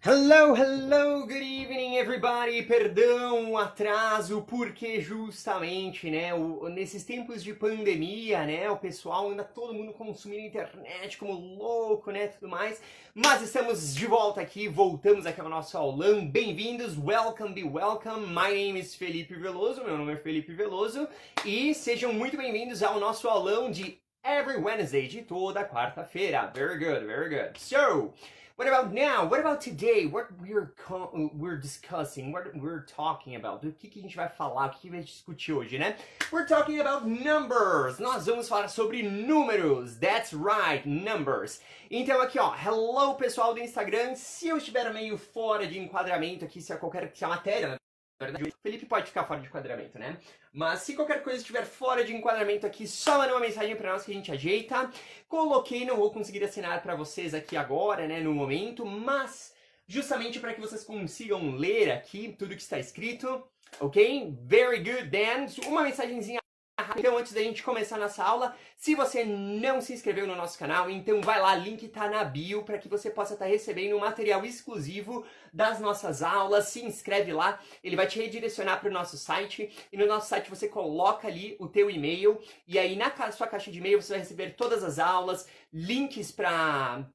Hello, hello, good evening everybody. Perdão o atraso, porque justamente, né, nesses tempos de pandemia, né, o pessoal anda todo mundo consumindo internet como louco, né, tudo mais. Mas estamos de volta aqui, voltamos aqui ao nosso aulão. Bem-vindos, welcome, be welcome. My name is Felipe Veloso, meu nome é Felipe Veloso e sejam muito bem-vindos ao nosso aulão de every Wednesday, de toda quarta-feira. Very good, very good. So, what about now? What about today? What we're discussing? What we're talking about? Do que a gente vai falar? O que vai discutir hoje, né? We're talking about numbers. Nós vamos falar sobre números. That's right, numbers. Então aqui, ó, hello pessoal do Instagram. Se eu estiver meio fora de enquadramento aqui, se a matéria, na verdade, o Felipe pode ficar fora de enquadramento, né? Mas se qualquer coisa estiver fora de enquadramento aqui, só manda uma mensagem para nós que a gente ajeita. Coloquei, não vou conseguir assinar para vocês aqui agora, né, no momento, mas justamente para que vocês consigam ler aqui tudo que está escrito, ok? Very good, Dan. Uma mensagenzinha. Então, antes da gente começar nossa aula, se você não se inscreveu no nosso canal, então vai lá, link tá na bio para que você possa estar recebendo um material exclusivo das nossas aulas. Se inscreve lá, ele vai te redirecionar para o nosso site e no nosso site você coloca ali o teu e-mail e aí na sua caixa de e-mail você vai receber todas as aulas, links para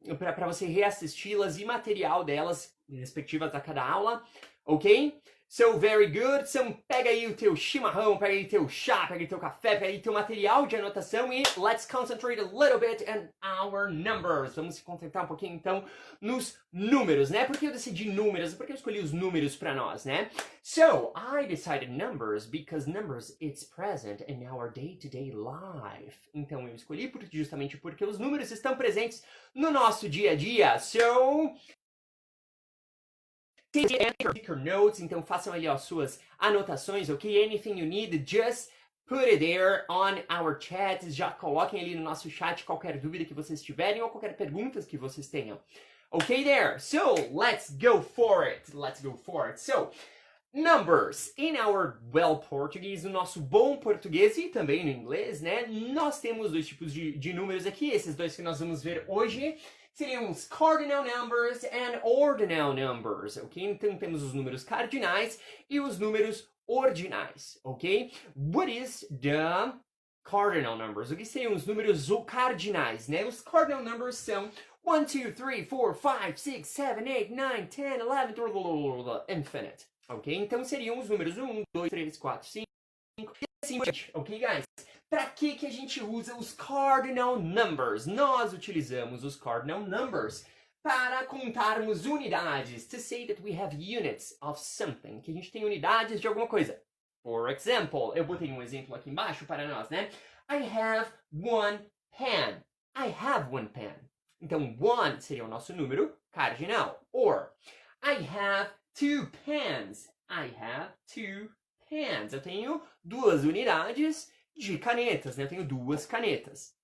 você reassisti-las e material delas respectivas a cada aula, ok? So, very good. Então, pega aí o teu chimarrão, pega aí o teu chá, pega aí o teu café, pega aí o teu material de anotação e let's concentrate a little bit on our numbers. Vamos se concentrar um pouquinho, então, nos números, né? Por que eu decidi números? Por que eu escolhi os números para nós, né? So, I decided numbers because numbers, it's present in our day-to-day life. Então, eu escolhi justamente porque os números estão presentes no nosso dia a dia. So, take notes, então façam ali as suas anotações, ok? Anything you need, just put it there on our chat. Já coloquem ali no nosso chat qualquer dúvida que vocês tiverem ou qualquer pergunta que vocês tenham. Ok there? So, let's go for it. Let's go for it. So, numbers. In our well Portuguese, no nosso bom português e também no inglês, né? Nós temos dois tipos de números aqui, esses dois que nós vamos ver hoje. Seriam os cardinal numbers and ordinal numbers, ok? Então temos os números cardinais e os números ordinais, ok? What is the cardinal numbers? O que seriam os números cardinais, né? Os cardinal numbers são 1, 2, 3, 4, 5, 6, 7, 8, 9, 10, 11, infinite, ok? Então seriam os números 1, 2, 3, 4, 5 e assim por diante, ok, guys? Para que a gente usa os cardinal numbers? Nós utilizamos os cardinal numbers para contarmos unidades. To say that we have units of something. Que a gente tem unidades de alguma coisa. For example, eu botei um exemplo aqui embaixo para nós, né? I have one pen. I have one pen. Então, one seria o nosso número cardinal. Or, I have two pens. I have two pens. Eu tenho duas unidades de canetas, né? Eu tenho duas canetas.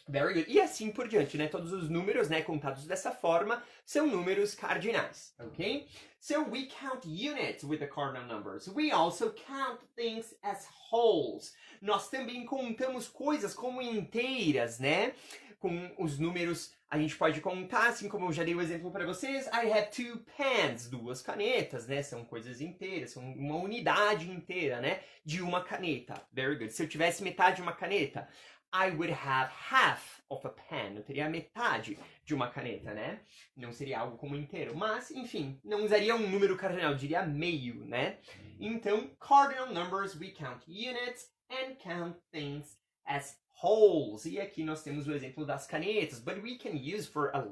Very good. E assim por diante, né? Todos os números, né, contados dessa forma, são números cardinais, ok? So we count units with the cardinal numbers. We also count things as wholes. Nós também contamos coisas como inteiras, né? Com os números, a gente pode contar, assim como eu já dei o exemplo para vocês. I have two pens, duas canetas, né? São coisas inteiras, são uma unidade inteira, né? De uma caneta. Very good. Se eu tivesse metade de uma caneta, I would have half of a pen. Eu teria metade de uma caneta, né? Não seria algo como inteiro. Mas, enfim, não usaria um número cardinal, eu diria meio, né? Então, cardinal numbers, we count units and count things as wholes. E aqui nós temos o exemplo das canetas. But we can use for a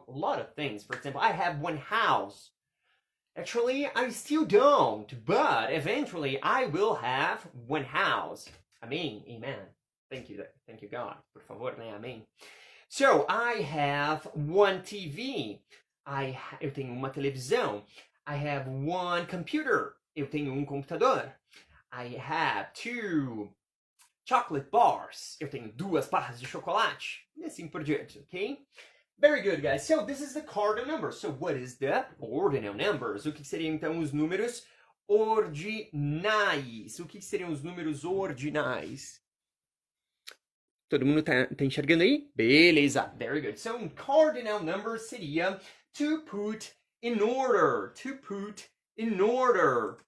lot of things. For example, I have one house. Actually, I still don't, but eventually I will have one house. Amém? Amen. Thank you God. Por favor, né? Amém. So, I have one TV. Eu tenho uma televisão. I have one computer. Eu tenho um computador. I have two chocolate bars. Eu tenho duas barras de chocolate. E assim por diante, ok? Very good, guys. So, this is the cardinal number. So, what is the ordinal numbers? O que seriam, então, os números ordinais? O que seriam os números ordinais? Todo mundo tá enxergando aí? Beleza. Very good. So, cardinal number seria to put in order. To put in order.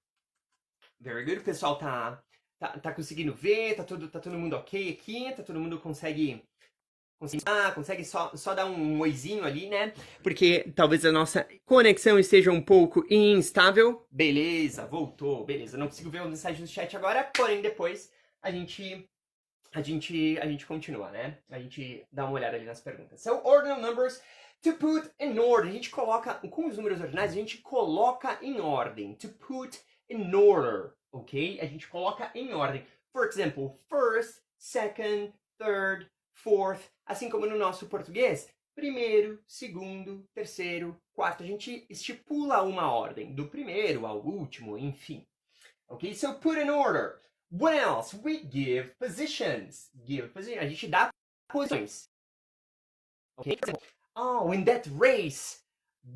Very good. O pessoal tá conseguindo ver, tá todo mundo ok aqui, tá todo mundo consegue só dar um oizinho ali, né? Porque talvez a nossa conexão esteja um pouco instável. Beleza, voltou, beleza. Não consigo ver o mensagem do chat agora, porém depois a gente continua, né? A gente dá uma olhada ali nas perguntas. So, ordinal numbers to put in order. A gente coloca, com os números ordinais, a gente coloca em ordem. To put in order, ok? A gente coloca em ordem. For example, first, second, third, fourth. Assim como no nosso português, primeiro, segundo, terceiro, quarto. A gente estipula uma ordem, do primeiro ao último, enfim. Ok? So, put in order. What else? We give positions. Give positions. A gente dá posições. Okay? Oh, in that race,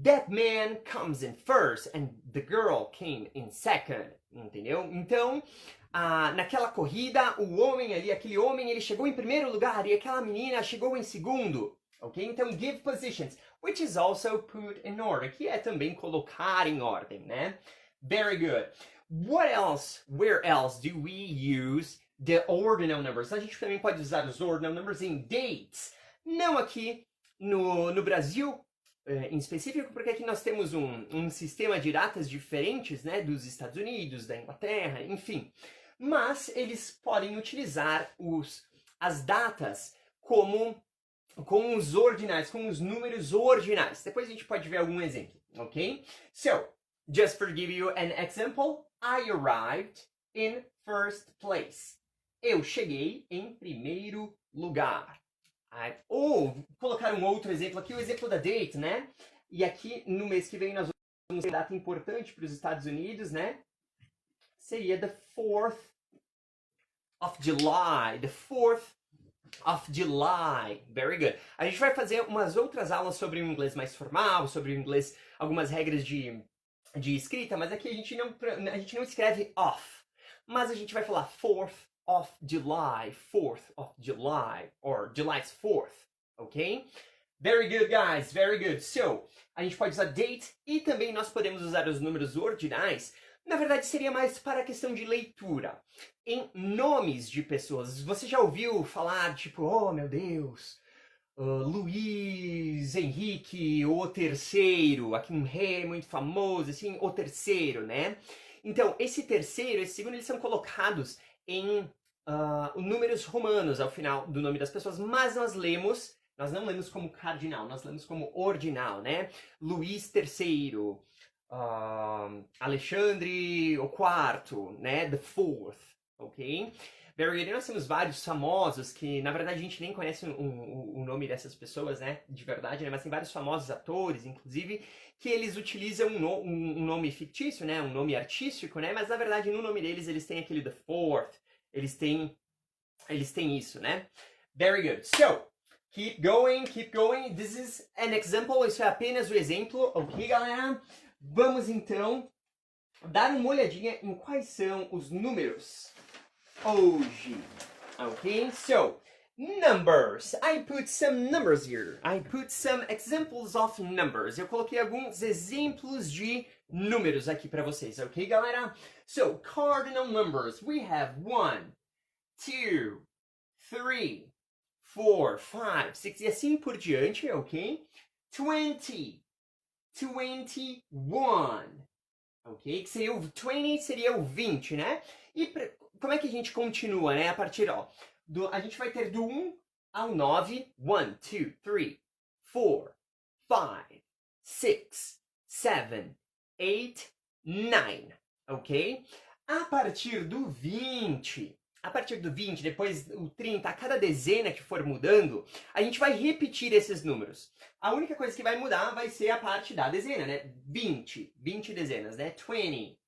that man comes in first and the girl came in second. Entendeu? Então, naquela corrida, o homem ali, aquele homem, ele chegou em primeiro lugar e aquela menina chegou em segundo. Ok? Então, give positions, which is also put in order, que é também colocar em ordem, né? Very good. What else, where else do we use the ordinal numbers? A gente também pode usar os ordinal numbers em dates. Não aqui no Brasil, em específico, porque aqui nós temos um sistema de datas diferentes, né? Dos Estados Unidos, da Inglaterra, enfim. Mas eles podem utilizar as datas com os ordinais, com os números ordinais. Depois a gente pode ver algum exemplo, ok? So, just for give you an example, I arrived in first place. Eu cheguei em primeiro lugar. Ou colocar um outro exemplo aqui, o exemplo da date, né? E aqui no mês que vem nós vamos ter uma data importante para os Estados Unidos, né? Seria the 4th of July. The 4th of July. Very good. A gente vai fazer umas outras aulas sobre o inglês mais formal, sobre o inglês, algumas regras de escrita, mas aqui a gente não escreve off, mas a gente vai falar 4th of July, 4th of July, or July's 4th, ok? Very good, guys, very good. So, a gente pode usar date e também nós podemos usar os números ordinais. Na verdade, seria mais para a questão de leitura. Em nomes de pessoas, você já ouviu falar, tipo, oh meu Deus, Luiz Henrique, o terceiro, aqui um rei muito famoso, assim, o terceiro, né? Então, esse terceiro, esse segundo, eles são colocados em números romanos ao final do nome das pessoas, mas nós não lemos como cardinal, nós lemos como ordinal, né? Luiz III, Alexandre o IV, né? The fourth, ok? Very good. E nós temos vários famosos que, na verdade, a gente nem conhece o nome dessas pessoas, né? De verdade, né? Mas tem vários famosos atores, inclusive, que eles utilizam um nome fictício, né? Um nome artístico, né? Mas, na verdade, no nome deles, eles têm aquele the fourth. Eles têm isso, né? Very good. So, keep going, keep going. This is an example. Isso é apenas o exemplo, ok, galera? Vamos, então, dar uma olhadinha em quais são os números hoje. Okay, so numbers. I put some numbers here. I put some examples of numbers. Eu coloquei alguns exemplos de números aqui para vocês, ok, galera? So, cardinal numbers. We have 1, 2, 3, 4, 5, 6 e assim por diante, ok? 20, 21. Ok? Que seria o 20 seria o 20, né? E como é que a gente continua, né? A partir, a gente vai ter do 1 ao 9. 1, 2, 3, 4, 5, 6, 7, 8, 9. Ok? A partir do 20, depois o 30, a cada dezena que for mudando, a gente vai repetir esses números. A única coisa que vai mudar vai ser a parte da dezena, né? 20 dezenas, né? 20.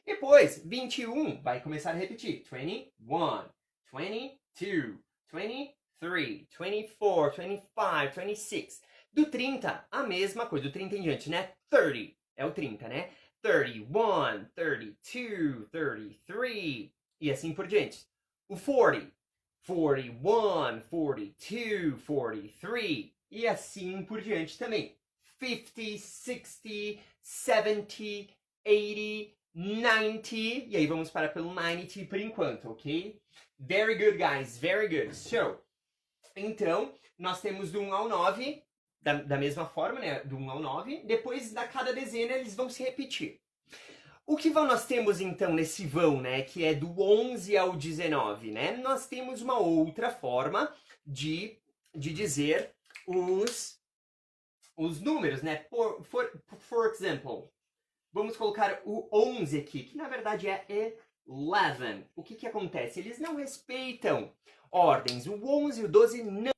Depois, 21 vai começar a repetir. 21, 22, 23, 24, 25, 26. Do 30, a mesma coisa, do 30 em diante, né? 30 é o 30, né? 31, 32, 33 e assim por diante. O 40, 41, 42, 43 e assim por diante também. 50, 60, 70, 80, 90. E aí vamos parar pelo 90 por enquanto, ok? Very good, guys. Very good. So, então, nós temos do 1 ao 9, da mesma forma, né? Do 1 ao 9. Depois, da cada dezena, eles vão se repetir. O que nós temos, então, nesse vão, né? Que é do 11 ao 19, né? Nós temos uma outra forma de dizer os números, né? For example, vamos colocar o 11 aqui, que na verdade é 11. O que acontece? Eles não respeitam ordens. O 11 e o 12 não.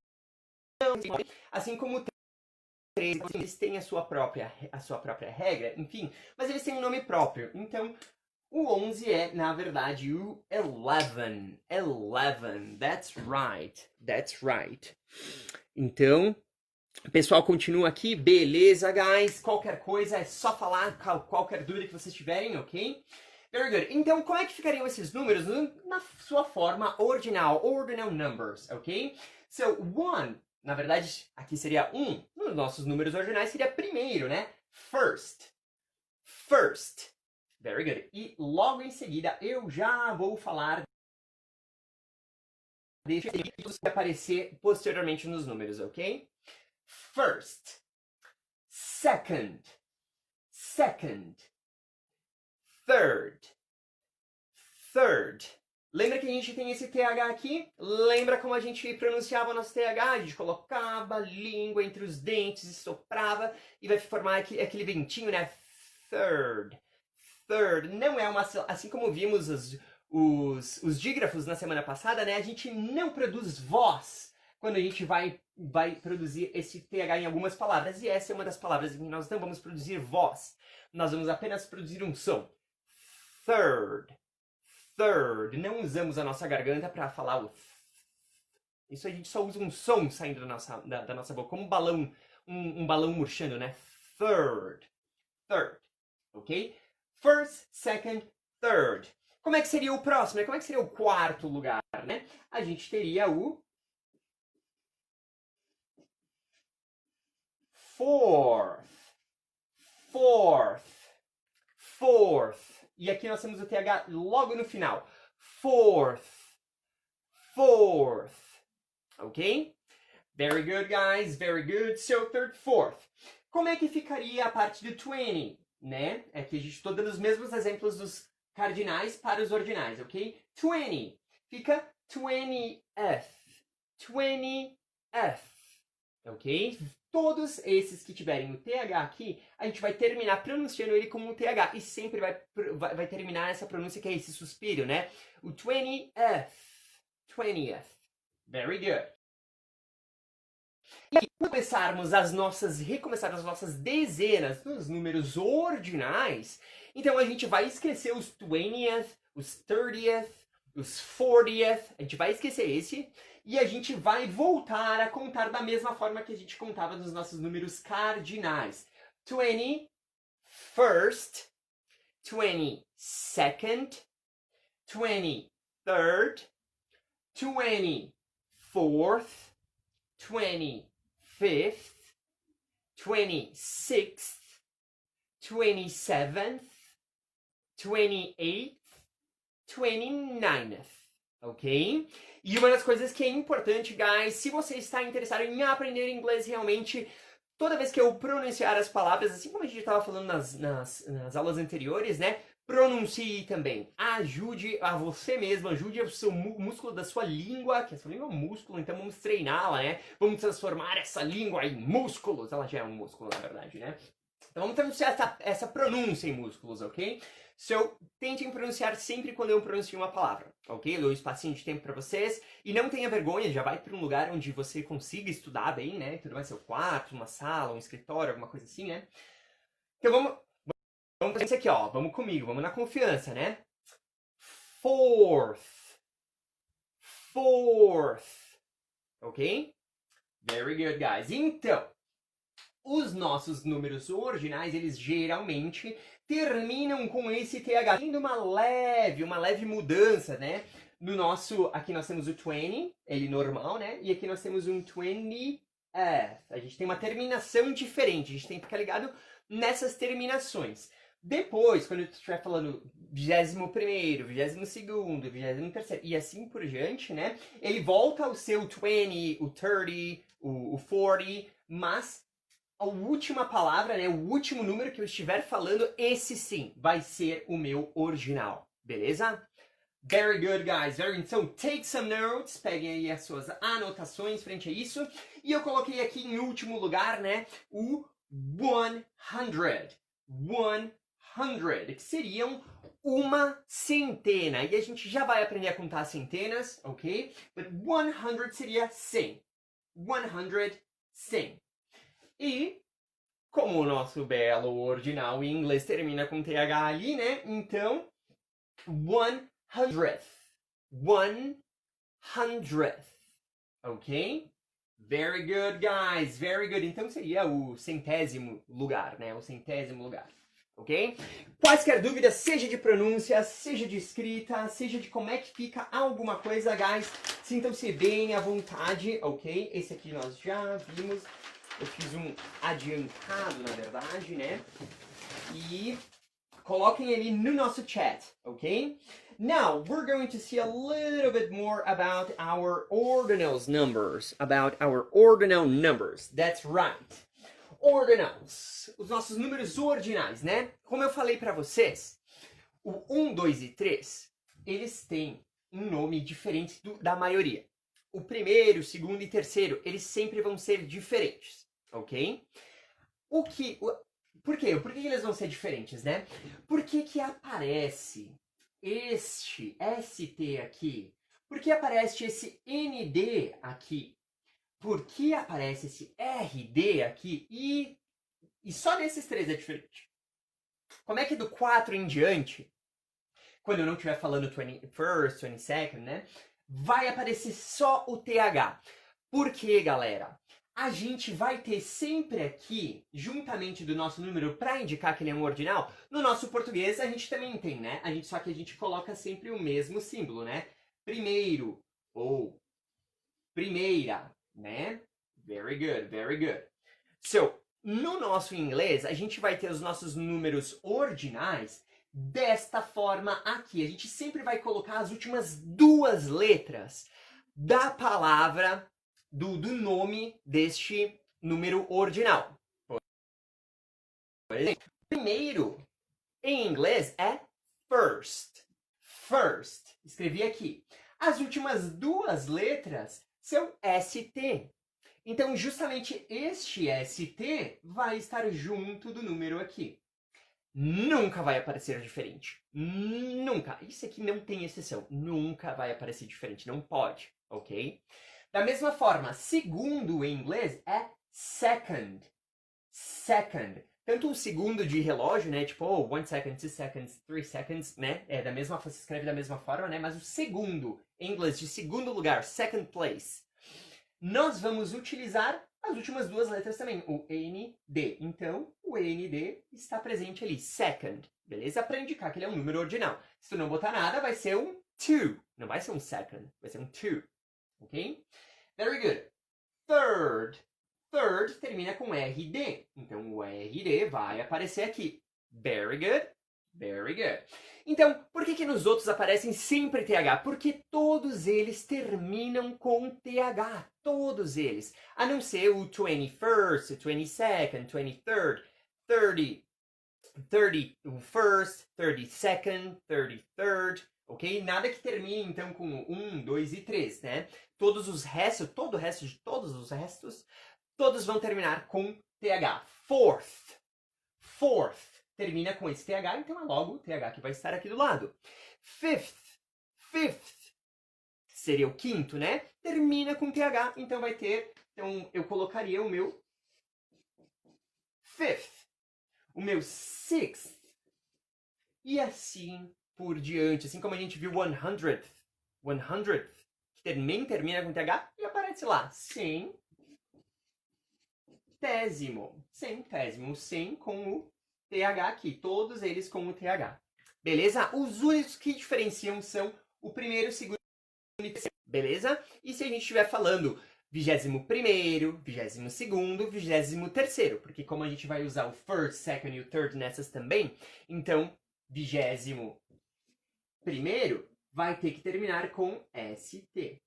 Assim como o 13, eles têm a sua própria regra, enfim, mas eles têm um nome próprio. Então, o 11 é, na verdade, o 11. 11. That's right. That's right. Então, o pessoal continua aqui. Beleza, guys? Qualquer coisa é só falar, qualquer dúvida que vocês tiverem, ok? Very good. Então, como é que ficariam esses números na sua forma ordinal numbers, ok? So, 1, na verdade, aqui seria 1. Nos nossos números ordinais seria primeiro, né? First. First. Very good. E logo em seguida, eu já vou falar desse que vai aparecer posteriormente nos números, ok? First. Second. Second. Third. Third. Lembra que a gente tem esse TH aqui? Lembra como a gente pronunciava o nosso TH? A gente colocava a língua entre os dentes e soprava e vai formar aquele ventinho, né? Third. Third. Não é uma... Assim como vimos os dígrafos na semana passada, né? A gente não produz voz quando a gente vai produzir esse TH em algumas palavras. E essa é uma das palavras em que nós não vamos produzir voz. Nós vamos apenas produzir um som. Third. Third. Não usamos a nossa garganta para falar o... Isso a gente só usa um som saindo da nossa boca, como um balão, um balão murchando, né? Third. Third. Ok? First, second, third. Como é que seria o próximo? Como é que seria o quarto lugar, né? A gente teria o fourth. Fourth. Fourth. E aqui nós temos o TH logo no final. Fourth. Fourth. Ok? Very good, guys. Very good. So, third, fourth. Como é que ficaria a parte do 20, né? É que a gente está dando os mesmos exemplos dos cardinais para os ordinais, ok? 20. Fica 20th. 20th. Ok? Todos esses que tiverem o TH aqui, a gente vai terminar pronunciando ele como um TH. E sempre vai terminar essa pronúncia que é esse suspiro, né? O 20th. 20th. Very good. E recomeçarmos as nossas dezenas nos números ordinais, então a gente vai esquecer os 20th, os 30th, os 40th, a gente vai esquecer esse. E a gente vai voltar a contar da mesma forma que a gente contava nos nossos números cardinais. 21st, 22nd, 23rd, 24th, 25th, 26th, 27th, 28th, 29th, ok? E uma das coisas que é importante, guys, se você está interessado em aprender inglês realmente, toda vez que eu pronunciar as palavras, assim como a gente estava falando nas aulas anteriores, né? Pronuncie também. Ajude a você mesmo, ajude o seu músculo da sua língua, que a sua língua é um músculo, então vamos treiná-la, né? Vamos transformar essa língua em músculos. Ela já é um músculo, na verdade, né? Então vamos pronunciar essa pronúncia em músculos, ok? So, tentem pronunciar sempre quando eu pronuncio uma palavra, ok? Eu dou um espacinho de tempo para vocês. E não tenha vergonha, já vai para um lugar onde você consiga estudar bem, né? Tudo vai ser um quarto, uma sala, um escritório, alguma coisa assim, né? Então vamos fazer isso aqui, ó. Vamos comigo, vamos na confiança, né? Fourth. Fourth. Ok? Very good, guys. Então, os nossos números ordinais, eles geralmente terminam com esse TH, tendo uma leve mudança, né? No nosso, aqui nós temos o 20, ele normal, né? E aqui nós temos um 21. A gente tem uma terminação diferente, a gente tem que ficar ligado nessas terminações. Depois, quando eu estiver falando 21º, 22º, 23º e assim por diante, né? Ele volta ao seu 20, o 30, o 40, mas a última palavra, né? O último número que eu estiver falando, esse sim vai ser o meu original, beleza? Very good, guys. So, take some notes. Peguem aí as suas anotações frente a isso. E eu coloquei aqui em último lugar, né? O 100. 100, que seriam uma centena. E a gente já vai aprender a contar centenas, ok? But 100 seria 100. 100, 100. E, como o nosso belo ordinal em inglês termina com TH ali, né? Então, 100th. 100th. Ok? Very good, guys. Very good. Então seria o centésimo lugar, né? O centésimo lugar. Ok? Quaisquer dúvidas, seja de pronúncia, seja de escrita, seja de como é que fica alguma coisa, guys, sintam-se bem à vontade, ok? Esse aqui nós já vimos. Eu fiz um adiantado, na verdade, né? E coloquem ele no nosso chat, ok? Now, we're going to see a little bit more about our ordinals numbers. That's right. Ordinals. Os nossos números ordinais, né? Como eu falei para vocês, o 1, 2 e 3, eles têm um nome diferente da maioria. O primeiro, o segundo e terceiro, eles sempre vão ser diferentes, ok? Por quê? Por que eles vão ser diferentes, né? Por que aparece este ST aqui? Por que aparece esse ND aqui? Por que aparece esse RD aqui? E só nesses três é diferente. Como é que do 4 em diante, quando eu não estiver falando 21st, 22nd, né? Vai aparecer só o TH. Por quê, galera? A gente vai ter sempre aqui, juntamente do nosso número, para indicar que ele é um ordinal, no nosso português a gente também tem, né? Só que a gente coloca sempre o mesmo símbolo, né? Primeiro ou primeira, né? Very good, very good. So, no nosso inglês, a gente vai ter os nossos números ordinais desta forma aqui. A gente sempre vai colocar as últimas duas letras da palavra, do nome deste número ordinal. Por exemplo, primeiro em inglês é first. First. Escrevi aqui. As últimas duas letras são ST. Então, justamente este ST vai estar junto do número aqui. Nunca vai aparecer diferente. Nunca. Isso aqui não tem exceção. Nunca vai aparecer diferente. Não pode, ok? Da mesma forma, segundo em inglês é second. Second. Tanto o segundo de relógio, né? Tipo, 1 second, 2 seconds, 3 seconds, né? Você escreve da mesma forma, né? Mas o segundo, em inglês, de segundo lugar, second place, nós vamos utilizar as últimas duas letras também, o ND. Então, o ND está presente ali, second, beleza? Para indicar que ele é um número ordinal. Se tu não botar nada, vai ser um 2. Não vai ser um second, vai ser um 2. Ok? Very good. Third. Third termina com RD. Então, o RD vai aparecer aqui. Very good. Very good. Então, por que nos outros aparecem sempre TH? Porque todos eles terminam com TH. Todos eles. A não ser o 21st, 22nd, 23rd, 30, 31st, 32nd, 33rd, ok? Nada que termine, então, com 1, 2 e 3, né? Todos os restos, todos vão terminar com TH. Fourth. Termina com esse TH, então é logo o TH que vai estar aqui do lado. Fifth. Seria o quinto, né? Termina com TH, então vai ter... Então eu colocaria o meu fifth. O meu sixth. E assim por diante. Assim como a gente viu 100th, que também termina com TH e aparece lá. Centésimo, 100 com o TH aqui. Todos eles com o TH. Beleza? Os únicos que diferenciam são o primeiro, o segundo e o terceiro. Beleza? E se a gente estiver falando 21º, 22º, 23º, porque como a gente vai usar o first, second e o third nessas também, então 21º vai ter que terminar com ST.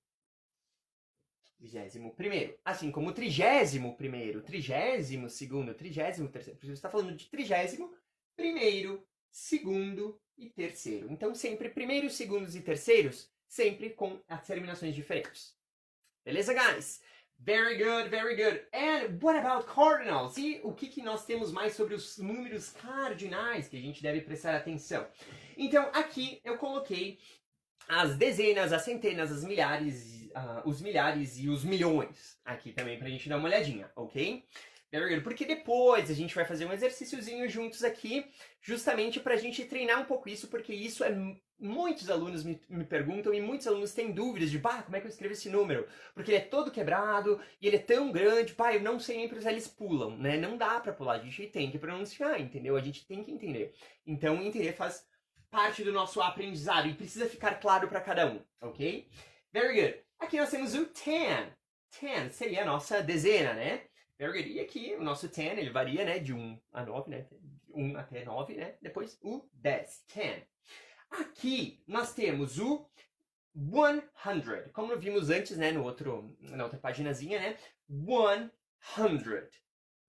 21º. Assim como o 30º, 32º, 33º, porque você está falando de 30º, 1º, 2º e 3º. Então sempre primeiros, segundos e terceiros, sempre com as terminações diferentes. Beleza, guys? Very good, very good. And what about cardinals? E o que nós temos mais sobre os números cardinais que a gente deve prestar atenção? Então, aqui eu coloquei as dezenas, as centenas, as milhares, os milhares e os milhões aqui também pra gente dar uma olhadinha, ok? Very good. Porque depois a gente vai fazer um exercíciozinho juntos aqui, justamente pra gente treinar um pouco isso, porque isso é... Muitos alunos me perguntam e muitos alunos têm dúvidas de, como é que eu escrevo esse número? Porque ele é todo quebrado e ele é tão grande, eu não sei nem para eles pulam, né? Não dá pra pular, a gente tem que pronunciar, entendeu? A gente tem que entender. Então, entender faz parte do nosso aprendizado e precisa ficar claro para cada um, ok? Very good. Aqui nós temos o 10. 10 seria a nossa dezena, né? Very good. E aqui o nosso 10, ele varia, né? De 1 a 9, né? 1 até 9, né? Depois o 10. 10. Aqui nós temos o 100, como vimos antes, né, na outra paginazinha, né, 100,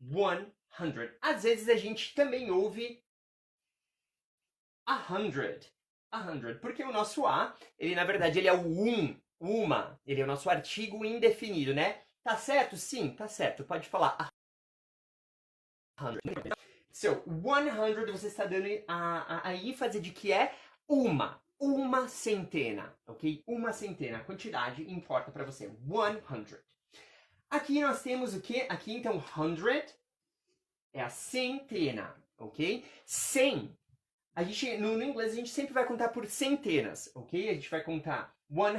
100. Às vezes a gente também ouve 100, porque o nosso A, ele na verdade ele é o uma, ele é o nosso artigo indefinido, né? Tá certo? Sim, tá certo. Pode falar 100. So, 100 você está dando a ênfase de que é uma centena, ok? Uma centena, a quantidade importa para você, 100. Aqui nós temos o quê? Aqui então 100 é a centena, ok? 100, no inglês a gente sempre vai contar por centenas, ok? A gente vai contar 100,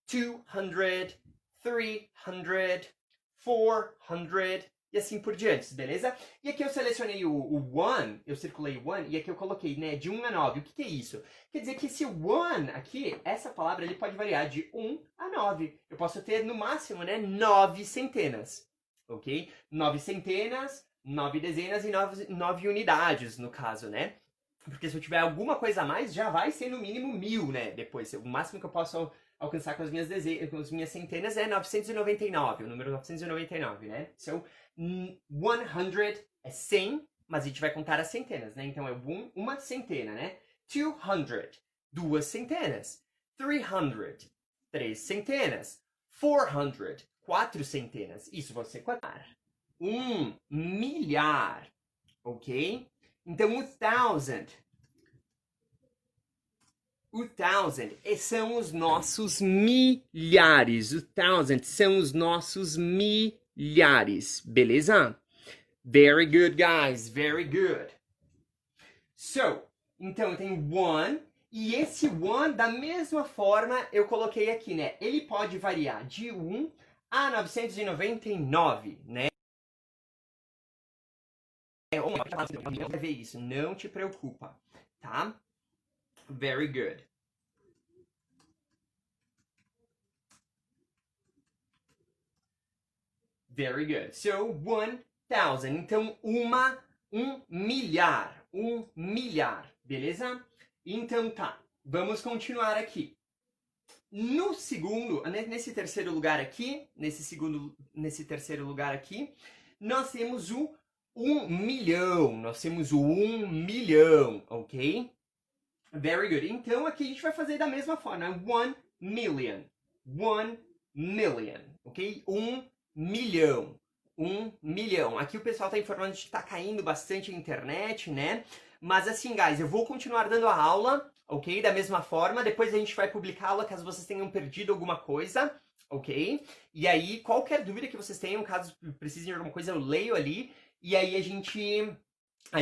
200, 300, 400... e assim por diante, beleza? E aqui eu selecionei o 1, eu circulei o 1, e aqui eu coloquei, né, de 1 a 9. O que é isso? Quer dizer que esse 1 aqui, essa palavra, ele pode variar de 1 a 9. Eu posso ter, no máximo, né, 9 centenas, ok? 9 centenas, 9 dezenas e 9 unidades, no caso, né? Porque se eu tiver alguma coisa a mais, já vai ser no mínimo 1000, né? Depois, o máximo que eu posso alcançar com as minhas centenas é 999, o número 999, né? So, 100 é 100, mas a gente vai contar as centenas, né? Então é uma centena, né? 200, 2 centenas. 300, 3 centenas. 400, 4 centenas. Isso você contar. 1 milhar, ok? Então 1000 são os nossos milhares. 1000 são os nossos milhares, beleza? Very good, guys, very good. So, então eu tenho 1, e esse 1, da mesma forma, eu coloquei aqui, né? Ele pode variar de 1 a 999, né? Vai ver isso, não te preocupa, tá? Very good. Very good. So, 1000. Então, um milhar. Beleza? Então, tá. Vamos continuar aqui. No segundo, nesse terceiro lugar aqui, nesse terceiro lugar aqui, nós temos o 1 milhão. Nós temos o 1 milhão, ok? Very good. Então, aqui a gente vai fazer da mesma forma. 1 million. 1 million, ok? 1 milhão. 1 milhão. Aqui o pessoal tá informando que tá caindo bastante a internet, né? Mas assim, guys, eu vou continuar dando a aula, ok? Da mesma forma. Depois a gente vai publicá-la caso vocês tenham perdido alguma coisa, ok? E aí, qualquer dúvida que vocês tenham, caso precisem de alguma coisa, eu leio ali. E aí a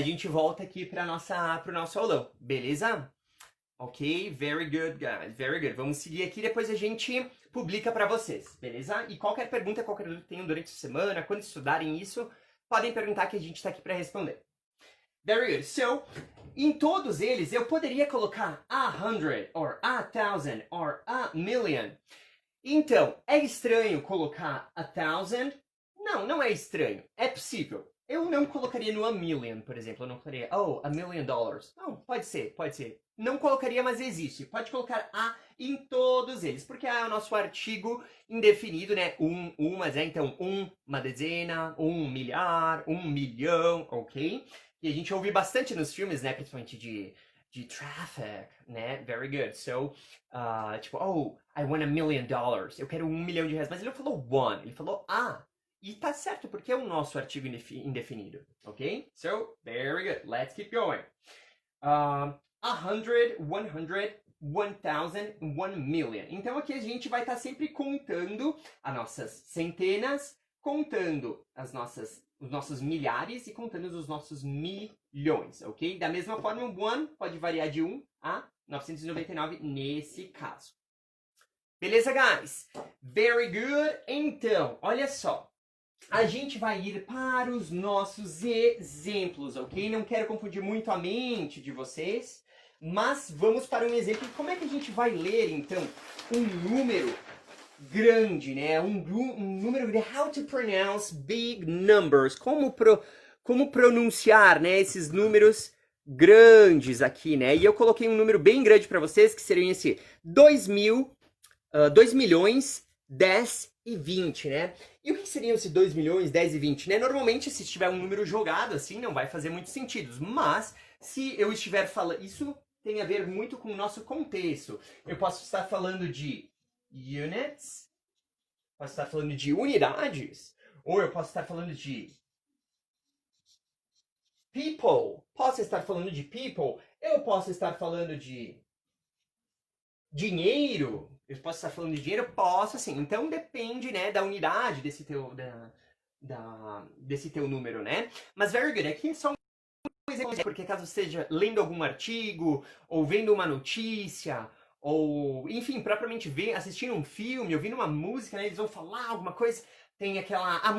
gente volta aqui pro nosso aulão, beleza? Ok, very good, guys, very good. Vamos seguir aqui, depois a gente publica para vocês, beleza? E qualquer pergunta, qualquer dúvida que tenham durante a semana, quando estudarem isso, podem perguntar que a gente está aqui para responder. Very good. So, em todos eles, eu poderia colocar 100, or 1000, or 1 million. Então, é estranho colocar 1,000? Não, não é estranho. É possível. Eu não colocaria no a million, por exemplo. Eu não colocaria, oh, $1 million. Não, pode ser, pode ser. Não colocaria, mas existe. Pode colocar a em todos eles, porque é o nosso artigo indefinido, né? Mas é então uma dezena, 1 milhar, 1 milhão, ok? E a gente ouve bastante nos filmes, né? Principalmente de traffic, né? Very good. So, tipo, oh, I want $1 million. Eu quero R$ 1 milhão. Mas ele não falou one, ele falou a. E tá certo, porque é o nosso artigo indefinido, ok? So, very good. Let's keep going. 100, 100, 1,000, 1 million. Então aqui a gente vai estar sempre contando as nossas centenas, contando os nossos milhares e contando os nossos milhões, ok? Da mesma forma, o one pode variar de 1 a 999 nesse caso. Beleza, guys? Very good. Então, olha só. A gente vai ir para os nossos exemplos, ok? Não quero confundir muito a mente de vocês, mas vamos para um exemplo. Como é que a gente vai ler, então, um número grande, né? Um número de how to pronounce big numbers. Como pronunciar, né, esses números grandes aqui, né? E eu coloquei um número bem grande para vocês, que seria esse 2 milhões, 10 e 20, né? E o que seriam esses 2 milhões, 10 e 20, né? Normalmente, se tiver um número jogado assim, não vai fazer muito sentido. Mas, se eu estiver falando... Isso tem a ver muito com o nosso contexto. Eu posso estar falando de units, posso estar falando de unidades, ou eu posso estar falando de people, posso estar falando de people, eu posso estar falando de dinheiro, eu posso estar falando de dinheiro? Posso, sim. Então depende, né, da unidade desse teu número, né? Mas very good, aqui é só um exemplo, porque caso você esteja lendo algum artigo, ou vendo uma notícia, ou, enfim, propriamente assistindo um filme, ouvindo uma música, né, eles vão falar alguma coisa, tem a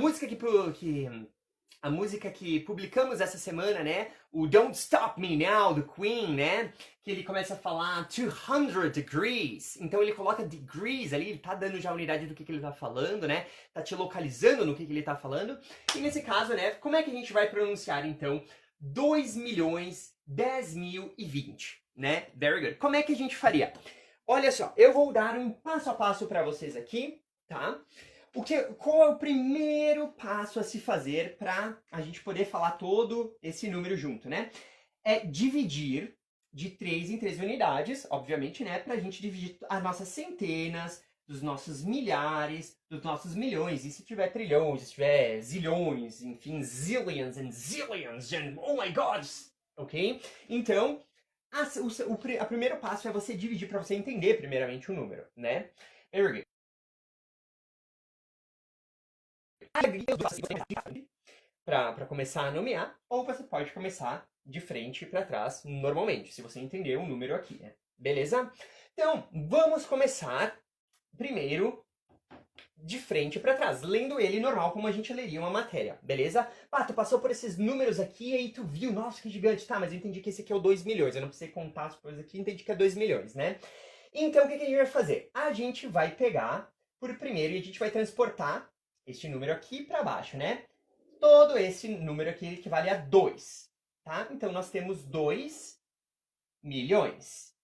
música que publicamos essa semana, né? O Don't Stop Me Now, do Queen, né? Que ele começa a falar 200 degrees. Então ele coloca degrees ali, ele tá dando já a unidade do que ele tá falando, né? Tá te localizando no que ele tá falando. E nesse caso, né? Como é que a gente vai pronunciar, então, 2 milhões, 10 mil e 20, né? Very good. Como é que a gente faria? Olha só, eu vou dar um passo a passo para vocês aqui, tá? Qual é o primeiro passo a se fazer para a gente poder falar todo esse número junto, né? É dividir de 3 em 3 unidades, obviamente, né? Para a gente dividir as nossas centenas, dos nossos milhares, dos nossos milhões. E se tiver trilhões, se tiver zilhões, enfim, zillions and zillions and oh my god, ok? Então, o primeiro passo é você dividir para você entender primeiramente o número, né? Very good. Para começar a nomear, ou você pode começar de frente para trás normalmente, se você entender o número aqui, né? Beleza? Então, vamos começar primeiro de frente para trás, lendo ele normal como a gente leria uma matéria, beleza? Tu passou por esses números aqui e aí tu viu, nossa, que gigante, tá, mas eu entendi que esse aqui é o 2 milhões, eu não precisei contar as coisas aqui, entendi que é 2 milhões, né? Então, o que a gente vai fazer? A gente vai pegar por primeiro e a gente vai transportar este número aqui para baixo, né? Todo esse número aqui equivale a 2, tá? Então, nós temos 2 milhões,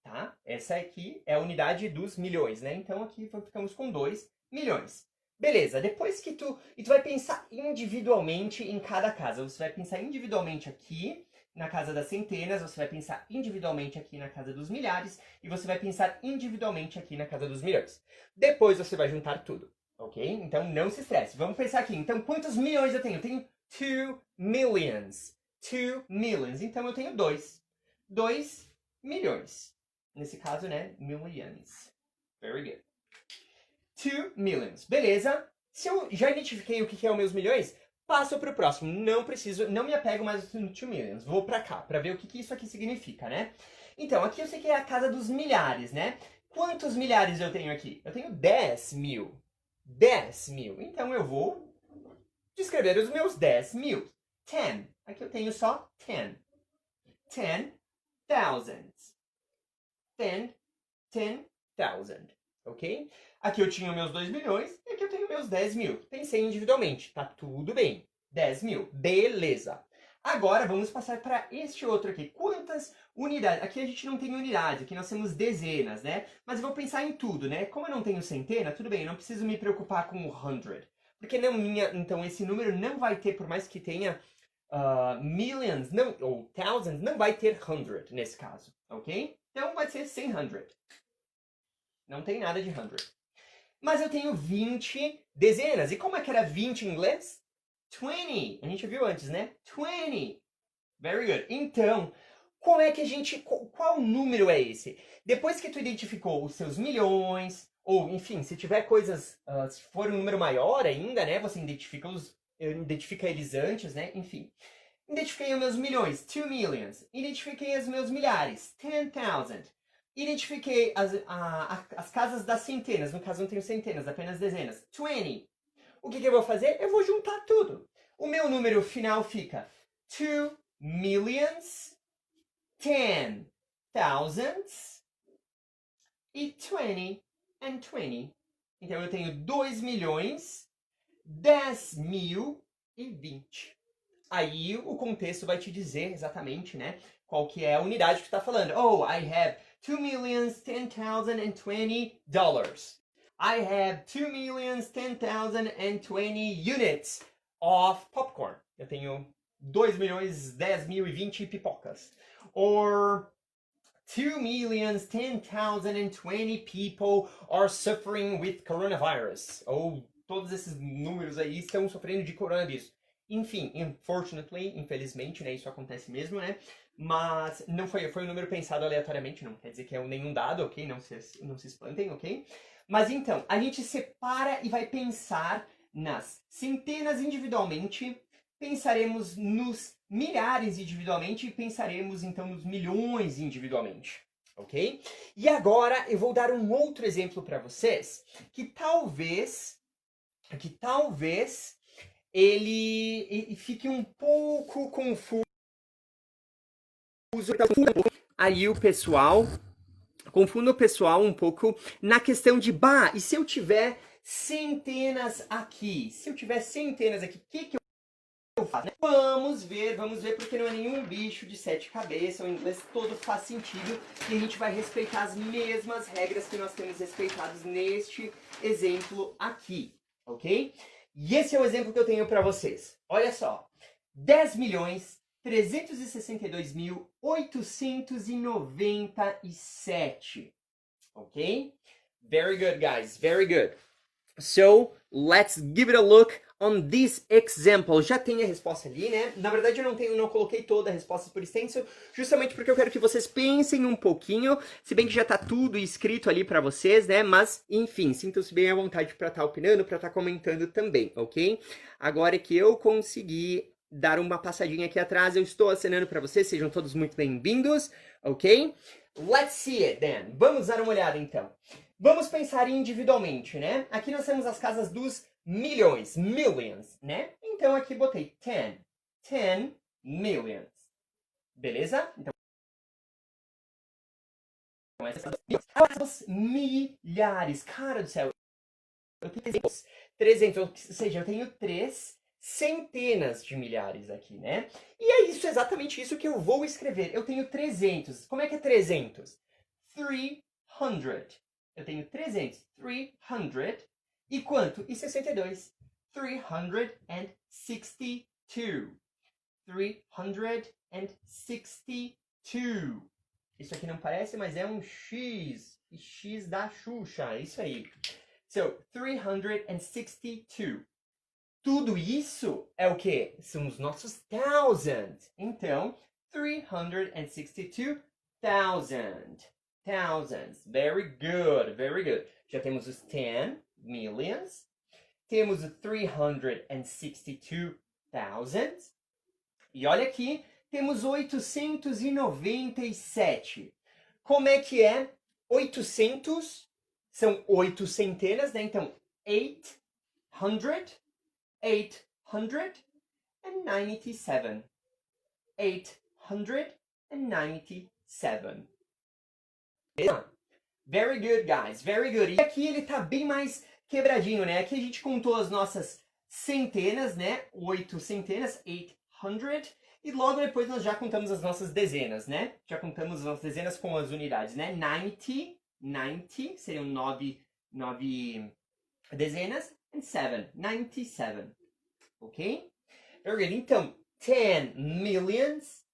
tá? Essa aqui é a unidade dos milhões, né? Então, aqui ficamos com 2 milhões. Beleza, depois que tu vai pensar individualmente em cada casa. Você vai pensar individualmente aqui na casa das centenas, você vai pensar individualmente aqui na casa dos milhares e você vai pensar individualmente aqui na casa dos milhões. Depois você vai juntar tudo. Ok? Então não se estresse. Vamos pensar aqui. Então quantos milhões eu tenho? Eu tenho 2 millions. 2 millions. Então eu tenho 2. 2 milhões. Nesse caso, né? Millions. Very good. 2 millions. Beleza? Se eu já identifiquei o que é os meus milhões, passo para o próximo. Não me apego mais no 2 millions. Vou para cá, para ver o que isso aqui significa, né? Então, aqui eu sei que é a casa dos milhares, né? Quantos milhares eu tenho aqui? Eu tenho 10 mil. 10 mil. Então eu vou descrever os meus 10 mil. 10. Aqui eu tenho só 10. 10,000. 10,000. ok? Aqui eu tinha meus 2 milhões e aqui eu tenho meus 10 mil. Pensei individualmente, tá tudo bem. 10 mil, beleza. Agora vamos passar para este outro aqui. Quantas unidades? Aqui a gente não tem unidade, aqui nós temos dezenas, né? Mas eu vou pensar em tudo, né? Como eu não tenho centena, tudo bem, eu não preciso me preocupar com o 100. Porque não minha, então esse número não vai ter, por mais que tenha millions, não, ou thousands, não vai ter 100 nesse caso, ok? Então vai ser 100. Não tem nada de 100. Mas eu tenho 20 dezenas. E como é que era 20 em inglês? 20. A gente viu antes, né? 20. Very good. Então, como é que a gente... Qual número é esse? Depois que tu identificou os seus milhões, ou enfim, se tiver coisas... se for um número maior ainda, né? Você identifica eles antes, né? Enfim. Identifiquei os meus milhões, 2 millions. Identifiquei os meus milhares, 10,000. Identifiquei as casas das centenas. No caso, não tenho centenas, apenas dezenas. 20. O que eu vou fazer? Eu vou juntar tudo. O meu número final fica 2 millions, 10 thousands e 20 and 20. Então eu tenho 2 milhões, 10 mil e 20. Aí o contexto vai te dizer exatamente, né, qual que é a unidade que tu está falando. Oh, I have 2,10,020 dollars. I have 2,10,020 units of popcorn. Eu tenho 2,10,020 pipocas. Or 2,10,020 people are suffering with coronavirus. Ou todos esses números aí estão sofrendo de coronavírus. Enfim, unfortunately, infelizmente, né, isso acontece mesmo, né? Mas não foi um número pensado aleatoriamente, não quer dizer que é nenhum dado, ok? Não se espantem, ok? Mas então, a gente separa e vai pensar nas centenas individualmente, pensaremos nos milhares individualmente e pensaremos então nos milhões individualmente, ok? E agora eu vou dar um outro exemplo para vocês que talvez ele fique um pouco confuso. Aí o pessoal, confunda o pessoal um pouco na questão de, e se eu tiver centenas aqui? Se eu tiver centenas aqui, o que eu faço? Vamos ver, porque não é nenhum bicho de 7 cabeças, o inglês todo faz sentido e a gente vai respeitar as mesmas regras que nós temos respeitados neste exemplo aqui, ok? E esse é o exemplo que eu tenho para vocês. Olha só, 10.362.897, ok? Very good, guys, very good. So, let's give it a look on this example. Já tem a resposta ali, né? Na verdade, eu não coloquei toda a resposta por extenso, justamente porque eu quero que vocês pensem um pouquinho, se bem que já tá tudo escrito ali para vocês, né? Mas, enfim, sintam-se bem à vontade para estar opinando, para estar comentando também, ok? Agora que eu consegui dar uma passadinha aqui atrás, eu estou acenando para vocês, sejam todos muito bem-vindos, ok? Let's see it then. Vamos dar uma olhada então. Vamos pensar individualmente, né? Aqui nós temos as casas dos milhões, millions, né? Então aqui botei 10 millions. Beleza? Então essas milhares. Cara do céu. Eu tenho 300, ou seja, eu tenho 3 centenas de milhares aqui, né? E é isso, exatamente isso que eu vou escrever. Eu tenho 300. Como é que é 300? 300. Eu tenho 300. 300. E quanto? E 62. 362. 362. Isso aqui não parece, mas é um X. E X da Xuxa. É isso aí. So, 362. Tudo isso é o quê? São os nossos thousands. Então, 362,000. Thousands. Very good, very good. Já temos os 10 millions. Temos o 362,000. E olha aqui, temos 897. Como é que é? 800 são 8 centenas, né? Então, 800. 897. 897. Very good, guys. Very good. E aqui ele tá bem mais quebradinho, né? Aqui a gente contou as nossas centenas, né? 8 centenas, 800. E logo depois nós já contamos as nossas dezenas, né? Já contamos as nossas dezenas com as unidades, né? 90 seriam 9 dezenas. And 7, 97. Ok? Very good. Então, 10 millions,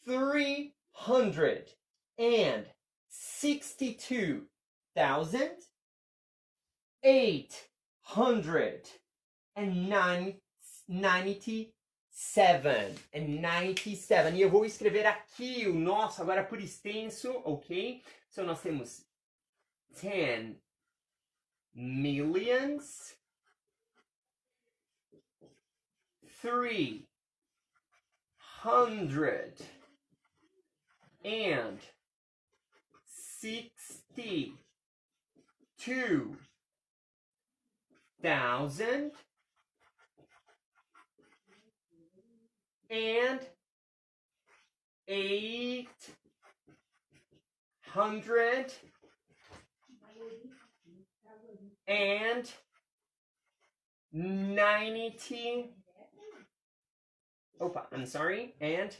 362,897. E eu vou escrever aqui o nosso agora por extenso, ok? Então nós temos 10 millions, 362,897. Opa, I'm sorry, and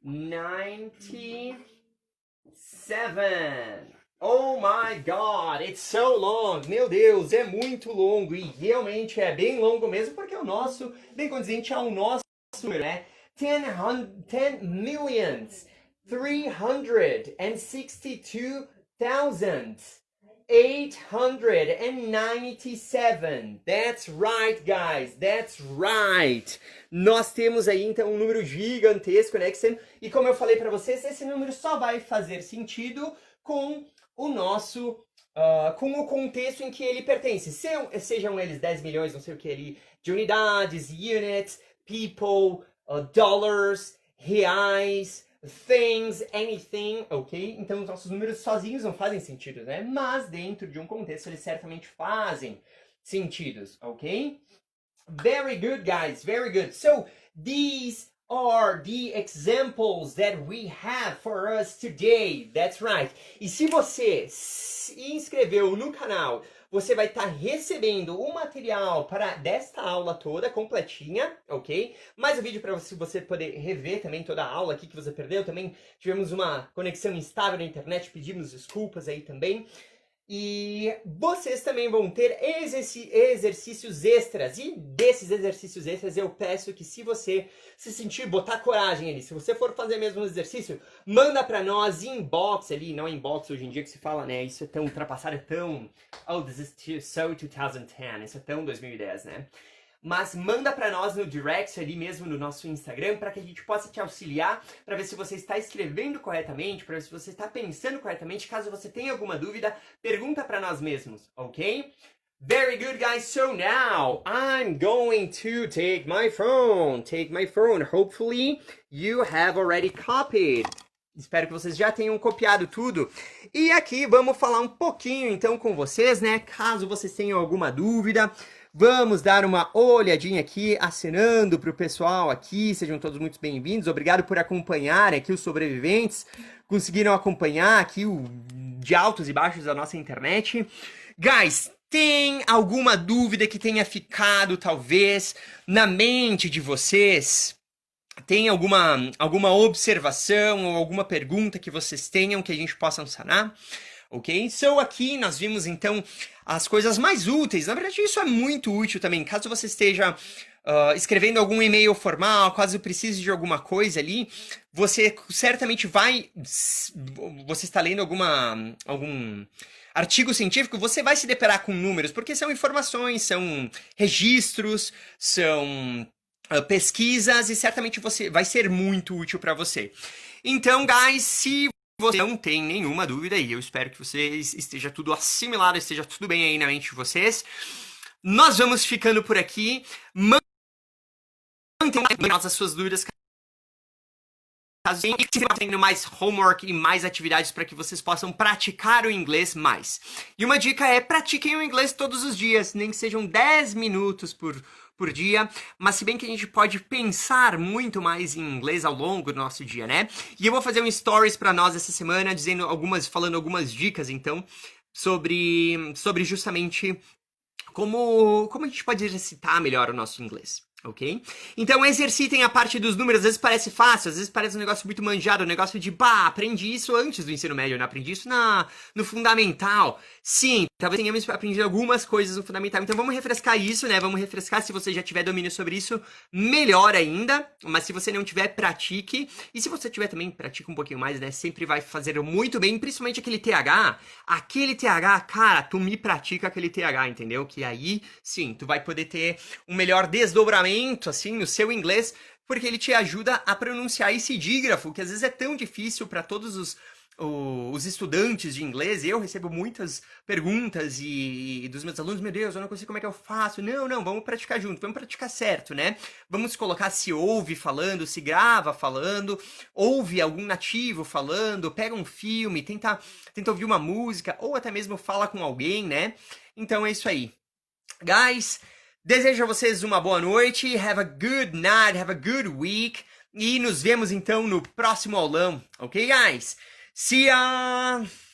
97. Oh my God, it's so long. Meu Deus, é muito longo e realmente é bem longo mesmo porque o nosso, bem condizente ao nosso número, né? 10 millions, 362,897. That's right, guys. That's right. Nós temos aí então um número gigantesco, né? E como eu falei para vocês, esse número só vai fazer sentido com o nosso, com o contexto em que ele pertence. Sejam eles 10 milhões, não sei o que ali, de unidades, units, people, dollars, reais, things, anything, ok? Então os nossos números sozinhos não fazem sentido, né? Mas dentro de um contexto eles certamente fazem sentidos, ok? Very good, guys, very good. So these are the examples that we have for us today. That's right. E se você se inscreveu no canal, você vai estar recebendo o material desta aula toda, completinha, ok? Mais um vídeo para você poder rever também toda a aula aqui que você perdeu. Também tivemos uma conexão instável na internet, pedimos desculpas aí também. E vocês também vão ter exercícios extras. E desses exercícios extras eu peço que se você se sentir, botar coragem ali, se você for fazer mesmo um exercício, manda pra nós inbox ali, não inbox hoje em dia que se fala, né? Isso é tão ultrapassado, é tão... Oh, this is so 2010, isso é tão 2010, né? Mas manda pra nós no direct ali mesmo no nosso Instagram para que a gente possa te auxiliar para ver se você está escrevendo corretamente, para ver se você está pensando corretamente. Caso você tenha alguma dúvida, pergunta para nós mesmos, ok? Very good, guys. So now I'm going to take my phone. Hopefully you have already copied. Espero que vocês já tenham copiado tudo. E aqui vamos falar um pouquinho então com vocês, né? Caso vocês tenham alguma dúvida, vamos dar uma olhadinha aqui, acenando para o pessoal aqui. Sejam todos muito bem-vindos. Obrigado por acompanhar aqui os sobreviventes. Conseguiram acompanhar aqui de altos e baixos da nossa internet. Guys, tem alguma dúvida que tenha ficado, talvez, na mente de vocês? Tem alguma observação ou alguma pergunta que vocês tenham que a gente possa sanar? Ok? So, aqui nós vimos, então, as coisas mais úteis. Na verdade, isso é muito útil também. Caso você esteja escrevendo algum e-mail formal, caso precise de alguma coisa ali, você certamente você está lendo algum artigo científico, você vai se deparar com números, porque são informações, são registros, são pesquisas, e certamente vai ser muito útil para você. Então, guys, se você não tem nenhuma dúvida aí, eu espero que vocês esteja tudo assimilado, esteja tudo bem aí na mente de vocês. Nós vamos ficando por aqui. Mantenham as suas dúvidas. Caso tenham mais homework e mais atividades para que vocês possam praticar o inglês mais. E uma dica é: pratiquem o inglês todos os dias, nem que sejam 10 minutos por por dia, mas se bem que a gente pode pensar muito mais em inglês ao longo do nosso dia, né? E eu vou fazer um stories pra nós essa semana, falando algumas dicas, então, sobre justamente como a gente pode exercitar melhor o nosso inglês, ok? Então exercitem a parte dos números, às vezes parece fácil, às vezes parece um negócio muito manjado, um negócio de, aprendi isso antes do ensino médio, eu não aprendi isso no fundamental. Sim, talvez tenhamos aprendido algumas coisas no fundamental, então vamos refrescar isso, né? Vamos refrescar, se você já tiver domínio sobre isso, melhor ainda, mas se você não tiver, pratique, e se você tiver também, pratique um pouquinho mais, né? Sempre vai fazer muito bem, principalmente aquele TH, cara, tu me pratica aquele TH, entendeu? Que aí, sim, tu vai poder ter um melhor desdobramento, assim, no seu inglês, porque ele te ajuda a pronunciar esse dígrafo, que às vezes é tão difícil para todos os estudantes de inglês. Eu recebo muitas perguntas e dos meus alunos, meu Deus, eu não consigo, como é que eu faço? Não, vamos praticar junto, vamos praticar certo, né? Vamos colocar se ouve falando, se grava falando, ouve algum nativo falando, pega um filme, tenta ouvir uma música, ou até mesmo fala com alguém, né? Então é isso aí. Guys, desejo a vocês uma boa noite, have a good night, have a good week, e nos vemos então no próximo aulão, ok, guys? See ya!